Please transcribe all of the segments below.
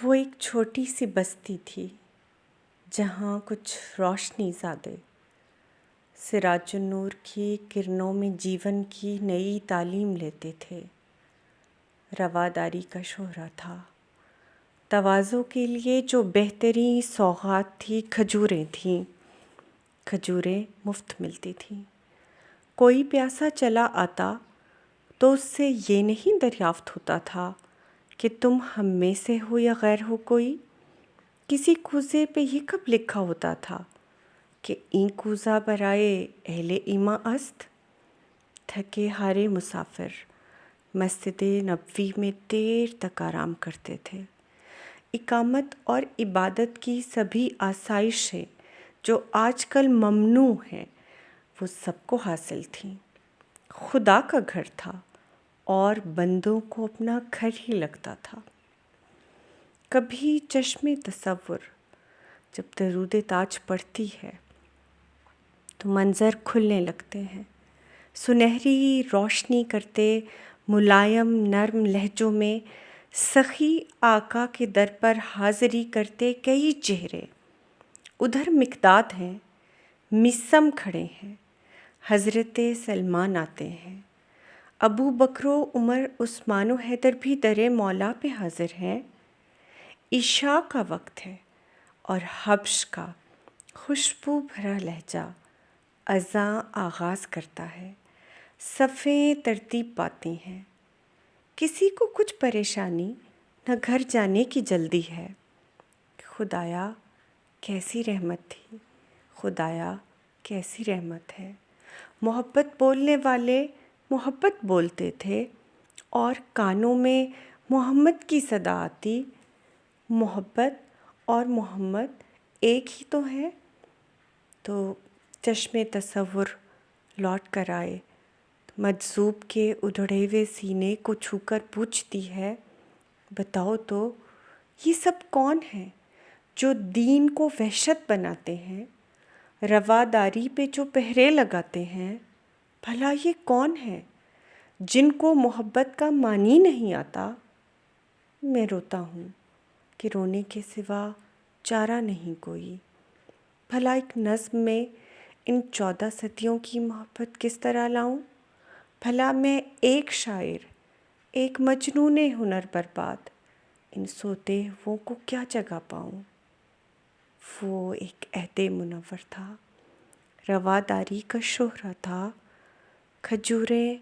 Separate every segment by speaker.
Speaker 1: وہ ایک چھوٹی سی بستی تھی جہاں کچھ روشنی زادے سراج النور کی کرنوں میں جیون کی نئی تعلیم لیتے تھے۔ رواداری کا شہرہ تھا۔ تواضع کے لیے جو بہترین سوغات تھی کھجوریں تھیں۔ کھجوریں مفت ملتی تھیں۔ کوئی پیاسا چلا آتا تو اس سے یہ نہیں دریافت ہوتا تھا کہ تم ہم میں سے ہو یا غیر ہو کوئی۔ کسی کوزے پہ یہ کب لکھا ہوتا تھا کہ این کوزہ برائے اہل ایماں است؟ تھکے ہارے مسافر مسجد نبوی میں دیر تک آرام کرتے تھے۔ اقامت اور عبادت کی سبھی آسائشیں جو آج کل ممنوع ہیں وہ سب کو حاصل تھیں۔ خدا کا گھر تھا اور بندوں کو اپنا گھر ہی لگتا تھا۔ کبھی چشم تصور جب درود تاج پڑھتی ہے تو منظر کھلنے لگتے ہیں۔ سنہری روشنی کرتے ملائم نرم لہجوں میں سخی آقا کے در پر حاضری کرتے کئی چہرے۔ ادھر مقداد ہیں، مسم کھڑے ہیں، حضرت سلمان آتے ہیں، ابو بکر و عمر عثمان و حیدر بھی در مولا پہ حاضر ہیں۔ عشاء کا وقت ہے اور حبش کا خوشبو بھرا لہجہ اذاں آغاز کرتا ہے۔ صفیں ترتیب پاتی ہیں۔ کسی کو کچھ پریشانی نہ گھر جانے کی جلدی ہے۔ خدایا کیسی رحمت تھی، خدایا کیسی رحمت ہے۔ محبت بولنے والے محبت بولتے تھے اور کانوں میں محمد کی صدا آتی۔ محبت اور محمد ایک ہی تو ہیں۔ تو چشم تصور لوٹ کر آئے، مجذوب کے ادھڑے ہوئے سینے کو چھو کر پوچھتی ہے، بتاؤ تو یہ سب کون ہیں جو دین کو وحشت بناتے ہیں، رواداری پہ جو پہرے لگاتے ہیں؟ بھلا یہ کون ہیں جن کو محبت کا معنی نہیں آتا؟ میں روتا ہوں کہ رونے کے سوا چارہ نہیں کوئی۔ بھلا ایک نظم میں ان 14 صدیوں کی محبت کس طرح لاؤں؟ بھلا میں ایک شاعر، ایک مجنون ہنر برباد ان سوتے ہوں کو کیا جگہ پاؤں؟ وہ ایک عہد منور تھا، رواداری کا شہرہ تھا، کھجوریں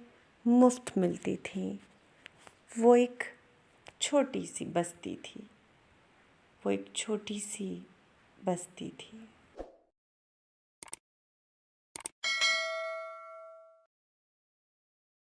Speaker 1: مفت ملتی تھیں۔ وہ ایک چھوٹی سی بستی تھی، وہ ایک چھوٹی سی بستی تھی۔